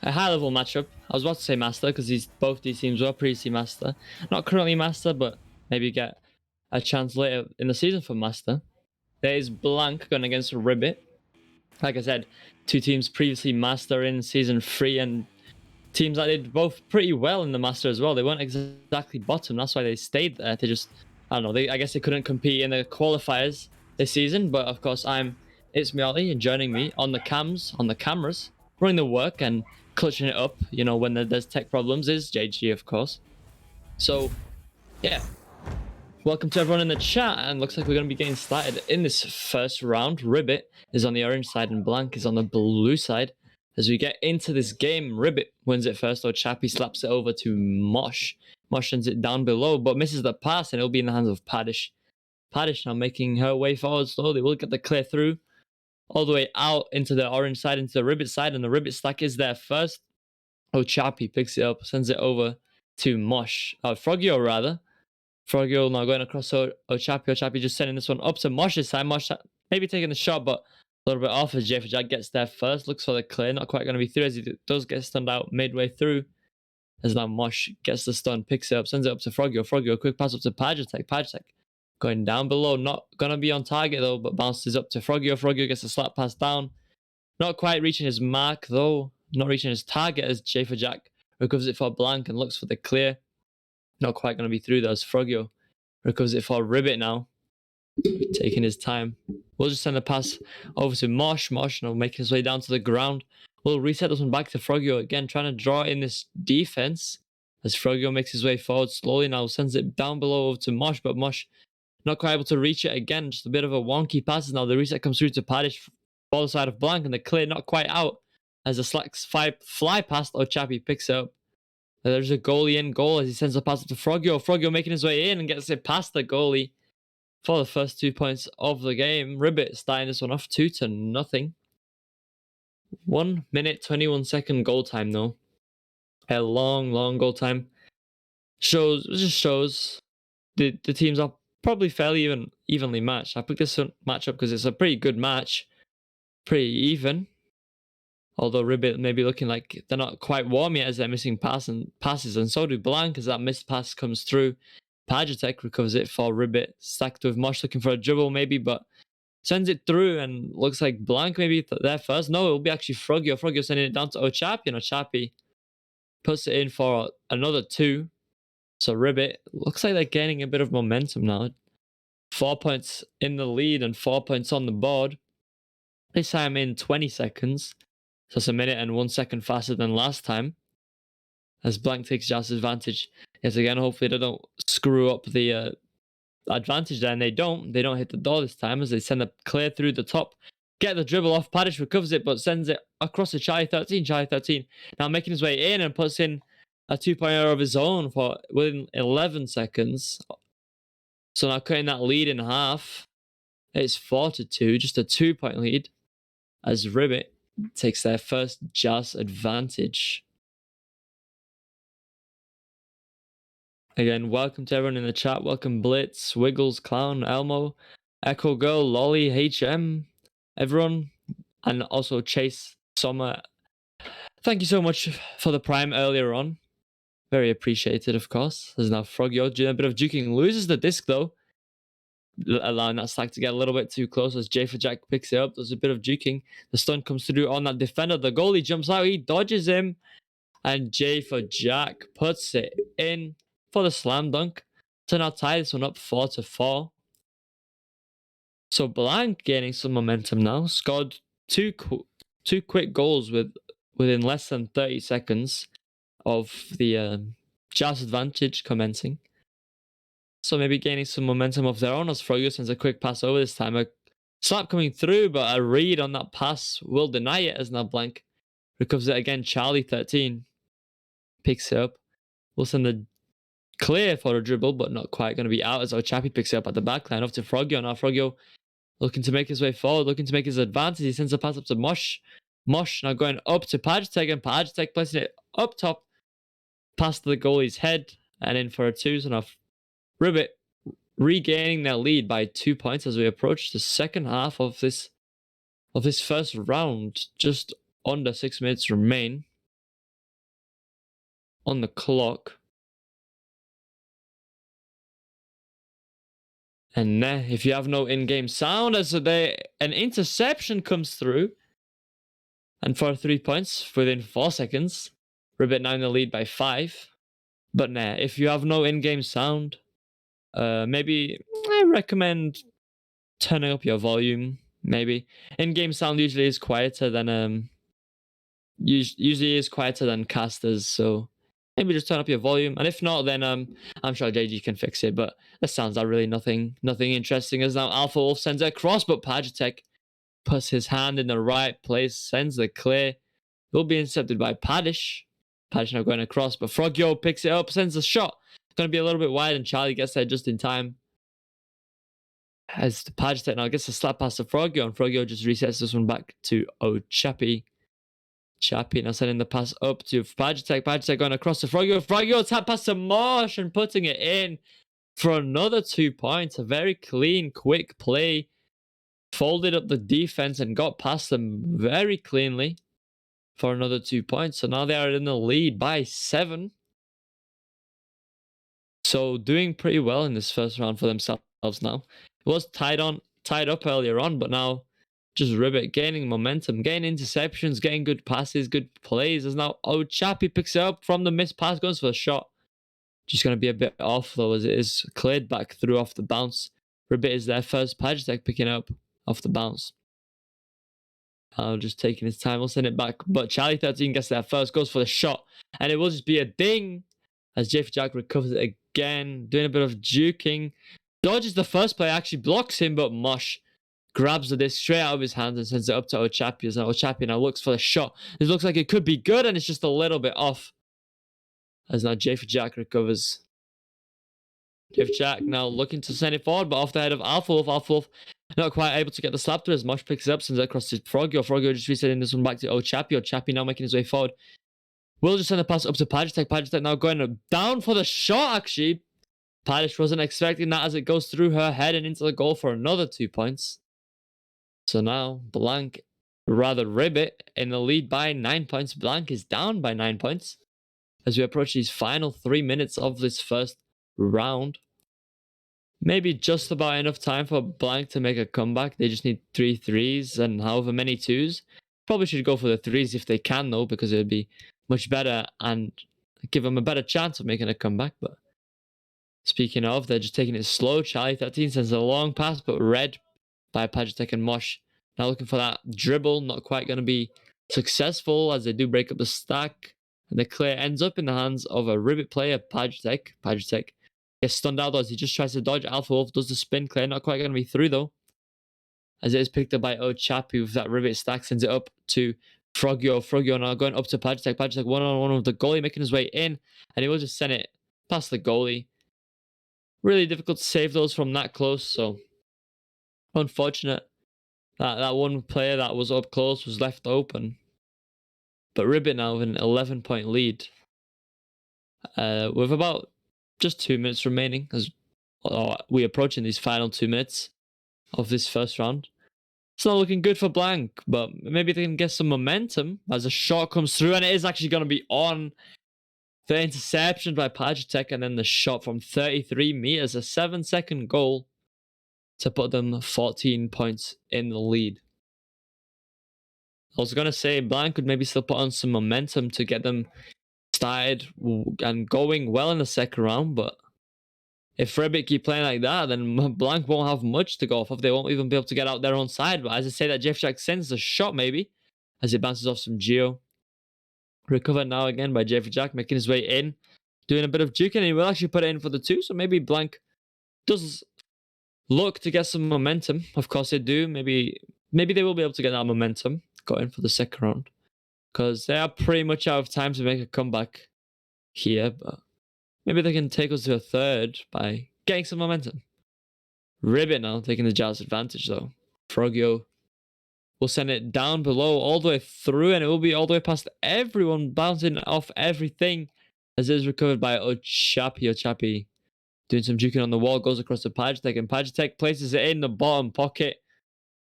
A high-level matchup. I was about to say Master because both these teams were previously Master. Not currently Master, but maybe get a chance later in the season for Master. There is Blank going against RibbiT. Like I said, two teams previously Master in Season 3, and teams that did both pretty well in the Master as well. They weren't exactly bottom, that's why they stayed there. They just, I don't know, I guess they couldn't compete in the qualifiers this season, but of course it's me Ollie, and joining me on the cameras, running the work and clutching it up, you know, when there's tech problems, is JG, of course. So, yeah. Welcome to everyone in the chat, and looks like we're going to be getting started in this first round. RibbiT is on the orange side and Blank is on the blue side. As we get into this game, RibbiT wins it first, though Chappie slaps it over to Mosh. Mosh sends it down below, but misses the pass, and it'll be in the hands of Paddish. Paddish now making her way forward slowly. We'll get the clear through all the way out into the orange side, into the RibbiT side, and the RibbiT stack is there first. Chappie picks it up, sends it over to Mosh. Frogio, rather. Frogio now going across Chappie. Chappie just sending this one up to Mosh this time. Mosh maybe taking the shot, but a little bit off as Jack gets there first. Looks for the clear. Not quite going to be through as he does get stunned out midway through. As now Mosh gets the stun, picks it up, sends it up to Frogio. Frogio, quick pass up to Pagetek. Pagetek going down below. Not going to be on target though, but bounces up to Frogio. Frogio gets a slap pass down. Not quite reaching his mark though. Not reaching his target as Jack recovers it for Blank and looks for the clear. Not quite going to be through though as Frogio recovers it for RibbiT now. Taking his time. We'll just send the pass over to Mosh. Mosh will make his way down to the ground. We'll reset this one back to Frogio again, trying to draw in this defense as Frogio makes his way forward slowly now, sends it down below over to Mosh, but Mosh not quite able to reach it again. Just a bit of a wonky pass now. The reset comes through to Paddish for the side of Blank, and the clear not quite out as the slacks fly past. Chappie picks it up. There's a goalie in goal as he sends a pass up to Frogio. Frogio making his way in and gets it past the goalie for the first 2 points of the game. RibbiT starting this one off 2-0. 1 minute 21 second goal time though. A long goal time. Just shows the teams are probably fairly evenly matched. I picked this match up because it's a pretty good match. Pretty even. Although RibbiT may be looking like they're not quite warm yet as they're missing passes, and so do Blank as that missed pass comes through. Pagetek recovers it for RibbiT, stacked with Mosh looking for a dribble maybe, but sends it through and looks like Blank maybe there first. No, it'll be actually Frogio. Frogio sending it down to Chappie, and Chappie puts it in for another 2. So RibbiT looks like they're gaining a bit of momentum now. 4 points in the lead and 4 points on the board. This time in 20 seconds. So it's a minute and 1 second faster than last time. As Blank takes just advantage yet again. Hopefully they don't screw up the advantage there, and they don't hit the door this time as they send a clear through the top. Get the dribble off. Paddish recovers it, but sends it across to Chai 13. Chai 13 now making his way in and puts in a 2-pointer of his own for within 11 seconds. So now cutting that lead in half. It's 4-2, just a 2-point lead as RibbiT takes their first just advantage. Again, welcome to everyone in the chat. Welcome Blitz, Wiggles, Clown, Elmo, Echo Girl, Lolly, HM, everyone, and also Chase, Summer. Thank you so much for the prime earlier on. Very appreciated, of course. There's now Frogio doing a bit of juking. Loses the disc though, allowing that stack to get a little bit too close as Jack picks it up. There's a bit of juking. The stun comes through on that defender. The goalie jumps out. He dodges him. And Jack puts it in for the slam dunk to now tie this one up 4-4. So Blank gaining some momentum now. Scored two quick goals within less than 30 seconds of the Jazz advantage commencing. So maybe gaining some momentum of their own as Frogio sends a quick pass over this time. A slap coming through, but a read on that pass will deny it as now Blank recovers it again. Charlie 13 picks it up. We'll send the clear for a dribble, but not quite going to be out as Chappie picks it up at the back line. Off to Frogio. Now Frogio looking to make his way forward, looking to make his advantage. He sends a pass up to Mosh. Mosh now going up to Pagetek, and Pagetek placing it up top past the goalie's head and in for a 2. So now RibbiT regaining their lead by 2 points as we approach the second half of this first round. Just under 6 minutes remain on the clock. And if you have no in-game sound, as an interception comes through. And for 3 points within 4 seconds. RibbiT now in the lead by 5. But if you have no in-game sound, maybe I recommend turning up your volume. Maybe in-game sound usually is quieter than usually is quieter than casters. So maybe just turn up your volume, and if not, then I'm sure JG can fix it. But that sounds like really nothing interesting. As now Alpha Wolf sends it across, but Pagetek puts his hand in the right place, sends the clear. It will be intercepted by Paddish. Paddish now going across, but Frogyo picks it up, sends a shot. It's going to be a little bit wide, and Charlie gets there just in time. As the Paddish now gets a slap past to Frogyo, and Frogyo just resets this one back to Chappie. Chappie now sending the pass up to Pagitek. Pagitek going across to Frogyo. Frogyo tap pass to Marsh and putting it in for another 2 points. A very clean, quick play. Folded up the defense and got past them very cleanly for another 2 points. So now they are in the lead by 7. So doing pretty well in this first round for themselves now. It was tied up earlier on, but now just RibbiT gaining momentum, getting interceptions, getting good passes, good plays. As now Chappie picks it up from the missed pass, goes for a shot. Just going to be a bit off though, as it is cleared back through off the bounce. RibbiT is their first Pagitek picking up off the bounce. Just taking his time, we'll send it back. But Charlie 13 gets there first, goes for the shot, and it will just be a ding as J for Jack recovers it again, doing a bit of juking. Dodges the first play, actually blocks him, but Mosh grabs the disc straight out of his hands and sends it up to Ochapi. As Ochapi now looks for the shot. It looks like it could be good, and it's just a little bit off. As now J for Jack recovers. J for Jack now looking to send it forward, but off the head of Alpha Wolf. Alpha Wolf not quite able to get the slap through as Mosh picks it up, sends it across to Frogyo. Frogyo just resetting this one back to Ochapi. Ochapi now making his way forward. Will just send the pass up to Pagitek. Pagitek now going down for the shot, actually. Padish wasn't expecting that as it goes through her head and into the goal for another 2 points. So now RibbiT in the lead by 9 points. Blank is down by 9 points as we approach these final 3 minutes of this first round. Maybe just about enough time for Blank to make a comeback. They just need 3 threes and however many 2s. Probably should go for the 3s if they can though, because it would be much better and give them a better chance of making a comeback. But speaking of, they're just taking it slow. Charlie 13 sends a long pass, but read by Pagitek and Mosh. Now looking for that dribble, not quite going to be successful as they do break up the stack. And the clear ends up in the hands of a RibbiT player, Pagitek. Pagitek gets stunned out as he just tries to dodge. Alpha Wolf does the spin clear, not quite going to be through though. As it is picked up by Ochapi with that RibbiT stack, sends it up to Frogyo. Frogyo now going up to Pagitek. Pagitek one-on-one with the goalie, making his way in. And he will just send it past the goalie. Really difficult to save those from that close, so unfortunate that one player that was up close was left open. But RibbiT now with an 11-point lead with about just 2 minutes remaining as we're approaching these final 2 minutes of this first round. It's not looking good for Blank, but maybe they can get some momentum as a shot comes through, and it is actually going to be on. The interception by Pagitek, and then the shot from 33 meters, a 7-second goal to put them 14 points in the lead. I was going to say Blank could maybe still put on some momentum to get them started and going well in the second round, but if RibbiT keep playing like that, then Blank won't have much to go off of. They won't even be able to get out their own side. But as I say, that Jeff Jack sends a shot maybe as it bounces off some Geo. Recovered now again by J for Jack, making his way in, doing a bit of juking, and he will actually put it in for the 2. So maybe Blank does look to get some momentum. Of course they do. Maybe they will be able to get that momentum going for the second round, because they are pretty much out of time to make a comeback here. But maybe they can take us to a third by getting some momentum. RibbiT now taking the Jazz advantage though. Frogyo will send it down below all the way through, and it will be all the way past everyone, bouncing off everything as it is recovered by Ochapi. Ochapi doing some juking on the wall, goes across to Pagitek, and Pagitek places it in the bottom pocket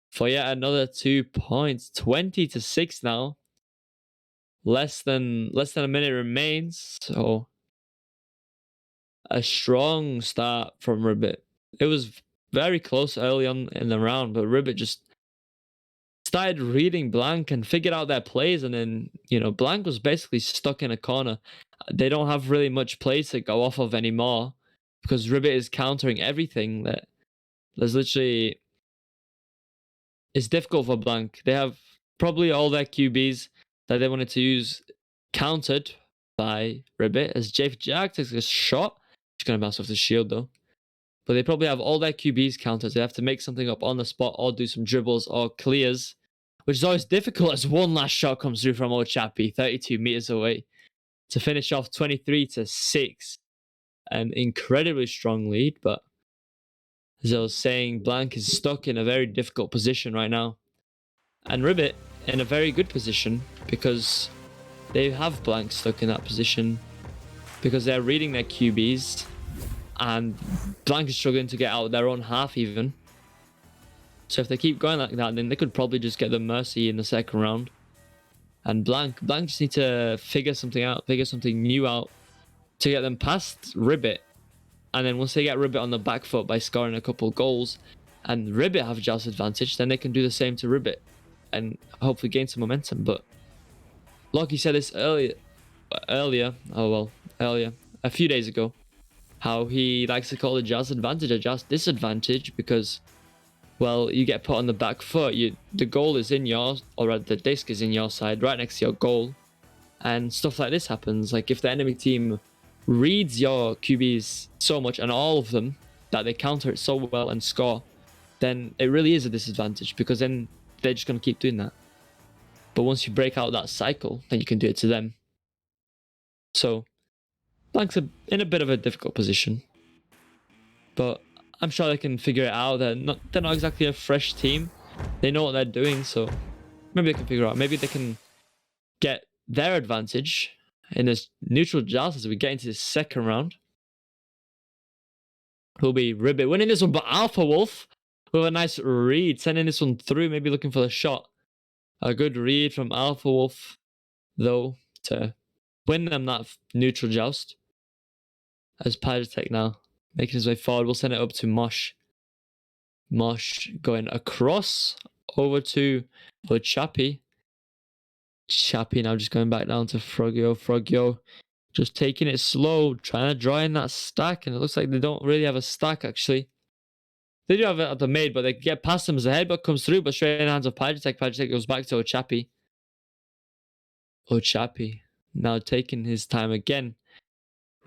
for yet another 2 points. 20-6 now. Less than a minute remains, so a strong start from RibbiT. It was very close early on in the round, but RibbiT just started reading Blank and figured out their plays, and then, Blank was basically stuck in a corner. They don't have really much plays to go off of anymore because RibbiT is countering everything. There's literally... It's difficult for Blank. They have probably all their QBs that they wanted to use countered by RibbiT as J for Jack takes a shot. He's going to bounce off the shield though. But they probably have all their QBs countered. They have to make something up on the spot or do some dribbles or clears which is always difficult as one last shot comes through from Ochapi, 32 meters away, to finish off 23-6. An incredibly strong lead, but as I was saying, Blank is stuck in a very difficult position right now. And RibbiT in a very good position because they have Blank stuck in that position because they're reading their QBs and Blank is struggling to get out their own half even. So if they keep going like that, then they could probably just get the Mercy in the second round. And Blank just need to figure something out, figure something new out to get them past RibbiT. And then once they get RibbiT on the back foot by scoring a couple goals and RibbiT have Joust advantage, then they can do the same to RibbiT and hopefully gain some momentum. But Lockie said this earlier, a few days ago, how he likes to call the Joust advantage a Joust disadvantage because, well, you get put on the back foot, the goal is in your, or rather the disc is in your side, right next to your goal, and stuff like this happens. Like if the enemy team reads your QBs so much, and all of them, that they counter it so well and score, then it really is a disadvantage because then they're just going to keep doing that. But once you break out that cycle, then you can do it to them. So Blank's in a bit of a difficult position, but I'm sure they can figure it out. They're not exactly a fresh team. They know what they're doing, so maybe they can figure it out. Maybe they can get their advantage in this neutral Joust as we get into this second round. Will be RibbiT winning this one, but Alpha Wolf with a nice read, sending this one through, maybe looking for the shot. A good read from Alpha Wolf, though, to win them that neutral Joust. As Pajitech now making his way forward, we'll send it up to Mosh. Mosh going across over to Chappie. Chappie now just going back down to Frogyo. Frogyo just taking it slow, trying to draw in that stack, and it looks like they don't really have a stack actually. They do have it at the mid, but they get past him as the headbutt comes through, but straight in the hands of Pajitech. Pajitech goes back to Ochapi. Ochapi now taking his time again.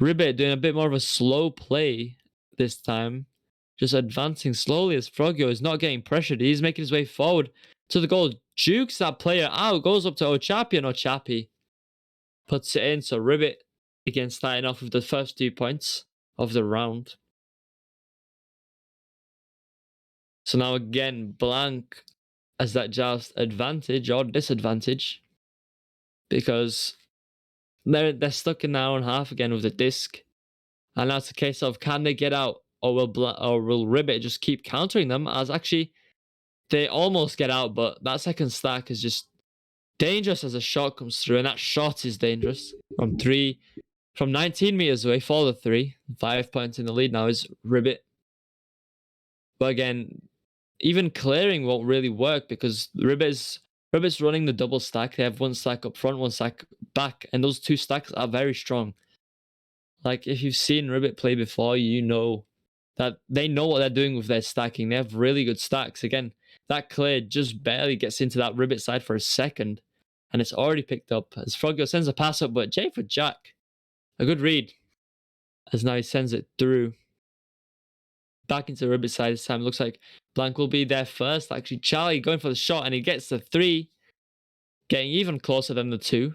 RibbiT doing a bit more of a slow play this time. Just advancing slowly as Frogyo is not getting pressured. He's making his way forward to the goal. Jukes that player out. Goes up to Ochapi and Ochapi puts it in. So RibbiT again starting off with the first 2 points of the round. So now again, Blank has that Joust advantage or disadvantage because they're stuck in their own half again with the disc. And now it's a case of can they get out, or will RibbiT just keep countering them? As actually they almost get out, but that second stack is just dangerous as a shot comes through, and that shot is dangerous from 19 meters away for the 3. 5 points in the lead now is RibbiT. But again, even clearing won't really work because RibbiT's running the double stack. They have one stack up front, one stack back, and those 2 stacks are very strong. Like, if you've seen RibbiT play before, you know that they know what they're doing with their stacking. They have really good stacks. Again, that clear just barely gets into that RibbiT side for a second, and it's already picked up as Frogyo sends a pass up, but J for Jack. A good read, as now he sends it through. Back into the RibbiT side this time. Looks like Blank will be there first. Actually, Charlie going for the shot, and he gets the 3, getting even closer than the 2.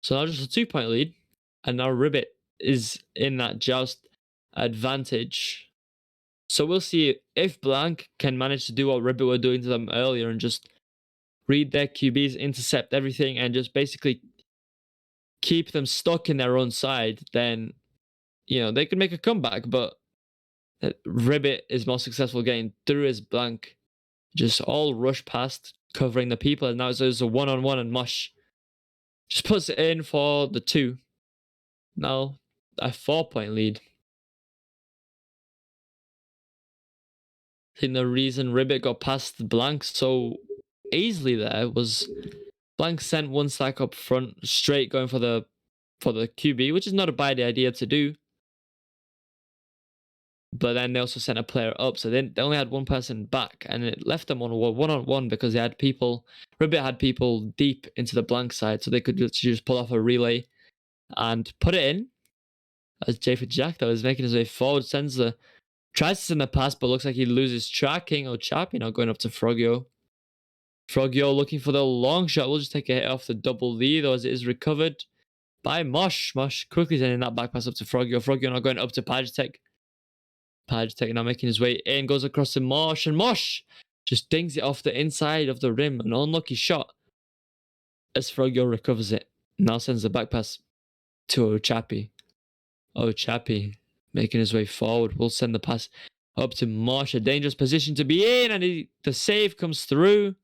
So now just a 2-point lead, and now RibbiT is in that Joust advantage. So we'll see if Blank can manage to do what RibbiT were doing to them earlier and just read their QBs, intercept everything, and just basically keep them stuck in their own side. Then, they could make a comeback, but RibbiT is more successful getting through as Blank just all rush past, covering the people, and now there's a one-on-one, and Mosh just puts it in for the 2. Now a 4-point lead. I think the reason RibbiT got past Blank so easily there was Blank sent one stack up front, straight going for the QB, which is not a bad idea to do. But then they also sent a player up, so they only had one person back, and it left them on one-on-one because they had people. RibbiT had people deep into the Blank side, so they could just pull off a relay and put it in. As J for Jack, though, is making his way forward, tries to send a pass, but looks like he loses tracking. Ochapi now going up to Frogyo. Frogyo looking for the long shot. We'll just take a hit off the double lead, though, as it is recovered by Mosh. Mosh quickly sending that back pass up to Frogyo. Frogyo now going up to Pagetek. Pagetek now making his way in, goes across to Mosh, and Mosh just dings it off the inside of the rim. An unlucky shot as Frogyo recovers it. Now sends the back pass to Ochapi. Ochapi making his way forward. We'll send the pass up to Mosh. A dangerous position to be in, and the save comes through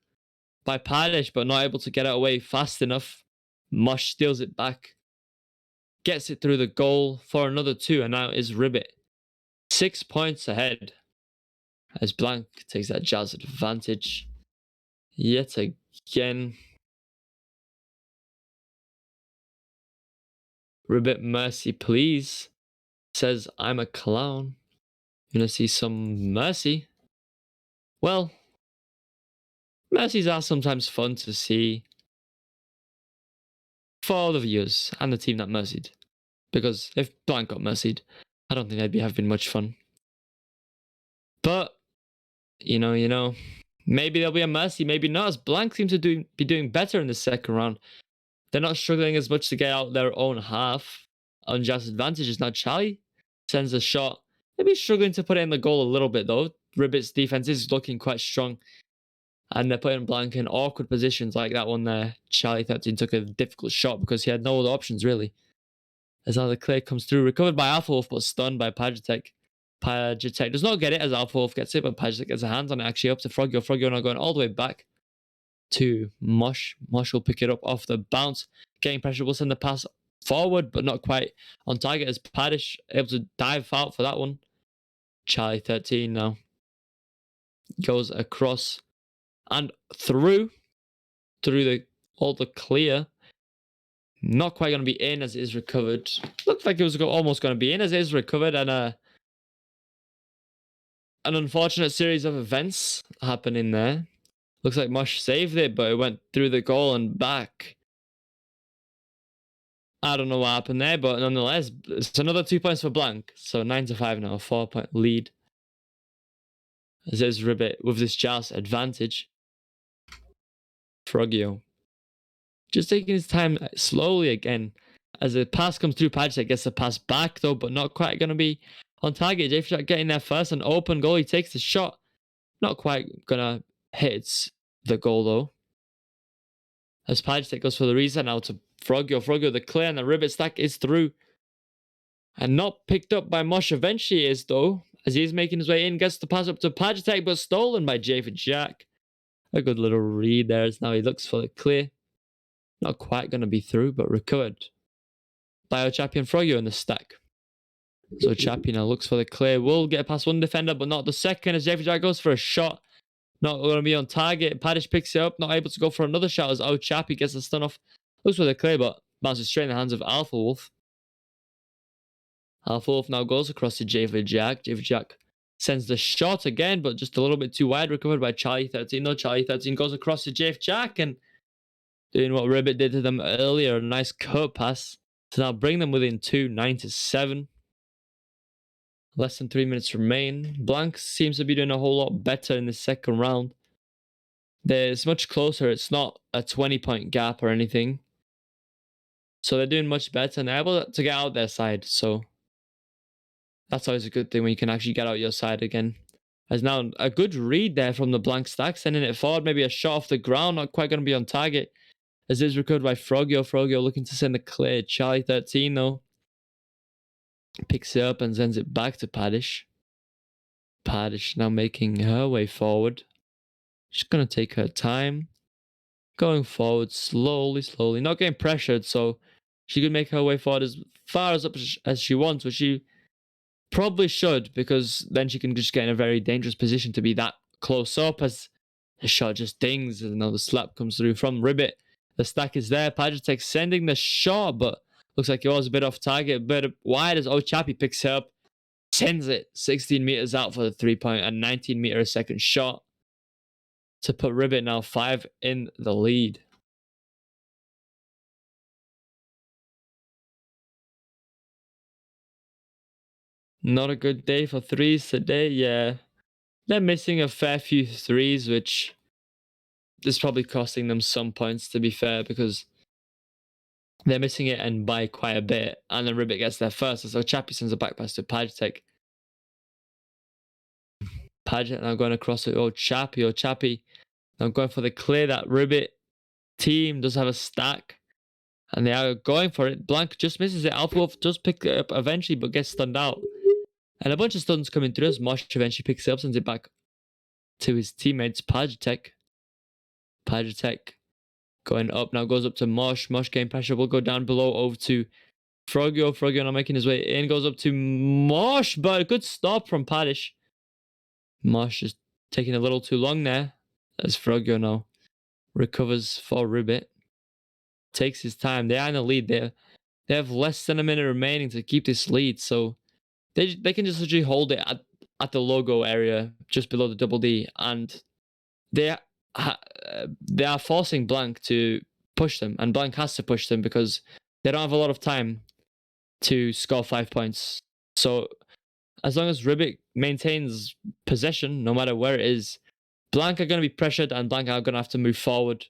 by Padish, but not able to get it away fast enough. Mosh steals it back. Gets it through the goal for another 2, and now is RibbiT 6 points ahead as Blank takes that Jazz advantage yet again. RibbiT mercy, please. Says, I'm a clown. Gonna see some mercy. Well, mercies are sometimes fun to see for all the viewers and the team that mercied. Because if Blank got mercied, I don't think they'd be having much fun. But, you know, maybe there'll be a mercy, maybe not, as Blank seems to be doing better in the second round. They're not struggling as much to get out their own half. Unjust advantage is now Charlie. Sends a shot. Maybe struggling to put it in the goal a little bit, though. RibbiT's defense is looking quite strong. And they're putting Blank in awkward positions like that one there. Charlie 13 took a difficult shot because he had no other options, really. As now the clear comes through. Recovered by Alpha Wolf, but stunned by Pagetek. Pagetek does not get it as Alpha Wolf gets it, but Pagetek gets a hand on it actually up to Frogyo. Frogyo now going all the way back to Mosh. Mosh will pick it up off the bounce. Getting pressure will send the pass forward, but not quite on target as Padish able to dive out for that one. Charlie 13 now goes across and through all the clear. Not quite going to be in as it is recovered. Looked like it was almost going to be in as it is recovered, and an unfortunate series of events happening there. Looks like Mosh saved it, but it went through the goal and back. I don't know what happened there, but nonetheless, it's another 2 points for Blank. So 9-5 now, a 4-point lead. As is RibbiT with this Joust advantage. Frogyo just taking his time slowly again. As the pass comes through, Pagetek gets the pass back though, but not quite going to be on target. JFJ getting there first, an open goal. He takes the shot. Not quite going to hit the goal though. As Pagetek goes for the reset now to Frogyo. Frogyo the clear, and the RibbiT stack is through. And not picked up by Mosh. Eventually is though, as he's making his way in. Gets the pass up to Pagetek, but stolen by JFJ. A good little read there as now he looks for the clear. Not quite going to be through, but recovered by Ochapi and Frogyo in the stack. So Ochapi now looks for the clear. Will get past one defender, but not the second as JFJ goes for a shot. Not going to be on target. Padish picks it up, not able to go for another shot as Ochapi gets the stun off. Looks for the clear, but bounces straight in the hands of Alpha Wolf. Alpha Wolf now goes across to JFJ. JFJ sends the shot again, but just a little bit too wide. Recovered by Charlie 13. No, Charlie 13 goes across to JFJ and doing what RibbiT did to them earlier. A nice cut pass to now bring them within 2, 9-7. Less than 3 minutes remain. Blank seems to be doing a whole lot better in the second round. It's much closer. It's not a 20-point gap or anything. So they're doing much better and they're able to get out their side. So that's always a good thing when you can actually get out your side again. As now a good read there from the Blank stack, sending it forward. Maybe a shot off the ground, not quite going to be on target. As is recovered by Frogyo. Frogyo looking to send the clear. Charlie 13 though picks it up and sends it back to Padish. Padish now making her way forward. She's going to take her time. Going forward slowly. Not getting pressured, so she could make her way forward as far up as she wants, which she probably should, because then she can just get in a very dangerous position to be that close up as the shot just dings and now the slap comes through from RibbiT. The stack is there. Pagetek sending the shot, but looks like it was a bit off target, a bit wide as Ochapi picks it up. Sends it 16 meters out for the 3-point and 19 meter a second shot to put RibbiT now 5 in the lead. Not a good day for threes today. Yeah, they're missing a fair few threes, which it's probably costing them some points, to be fair, because they're missing it and by quite a bit. And then RibbiT gets there first. So Chappie sends a back pass to Pagetech. Paget now going across it. Oh, Chappie. Now going for the clear. That RibbiT team does have a stack. And they are going for it. Blank just misses it. Alpha Wolf does pick it up eventually, but gets stunned out. And a bunch of stuns coming through as Mosh eventually picks it up, sends it back to his teammates. Pagetech going up now, goes up to Mosh. Mosh getting pressure, will go down below over to Frogio. Frogio now making his way in, goes up to Mosh, but a good stop from Padish. Mosh is taking a little too long there as Frogio now recovers for RibbiT. Takes his time. They are in the lead there. They have less than a minute remaining to keep this lead, so they can just literally hold it at the logo area just below the double D, and they are forcing Blank to push them, and Blank has to push them because they don't have a lot of time to score 5 points. So as long as RibbiT maintains possession, no matter where it is, Blank are going to be pressured, and Blank are going to have to move forward,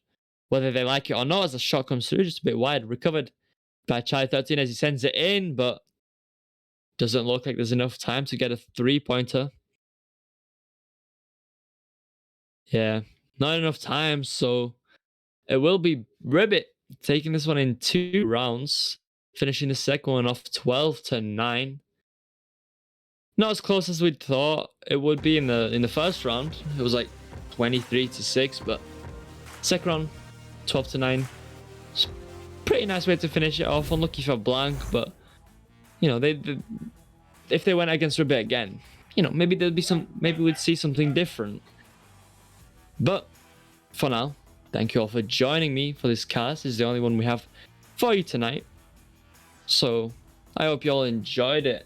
whether they like it or not. As the shot comes through, just a bit wide, recovered by Chai13 as he sends it in, but doesn't look like there's enough time to get a 3-pointer. Yeah, not enough time, so it will be RibbiT taking this one in 2 rounds, finishing the second one off 12-9. Not as close as we'd thought it would be in the first round. It was like 23-6, but second round 12-9. It's a pretty nice way to finish it off. Unlucky for Blank, but you know, if they went against RibbiT again, you know, maybe we'd see something different. But for now, thank you all for joining me for this cast. This is the only one we have for you tonight, so I hope you all enjoyed it.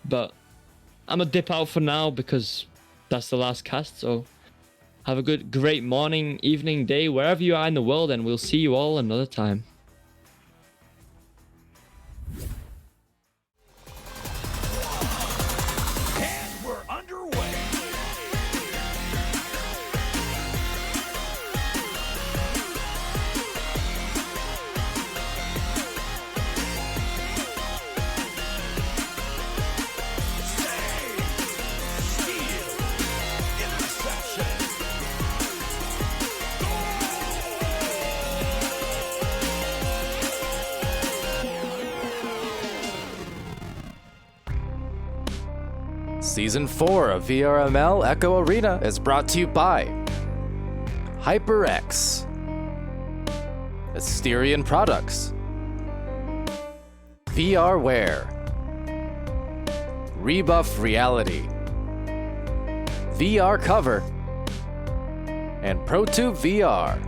But I'm gonna dip out for now because that's the last cast. So have a great morning, evening, day, wherever you are in the world, and we'll see you all another time. And we're underway. Season 4 of VRML Echo Arena is brought to you by HyperX, Asterion Products, VRware, Rebuff Reality, VR Cover, and ProTube VR.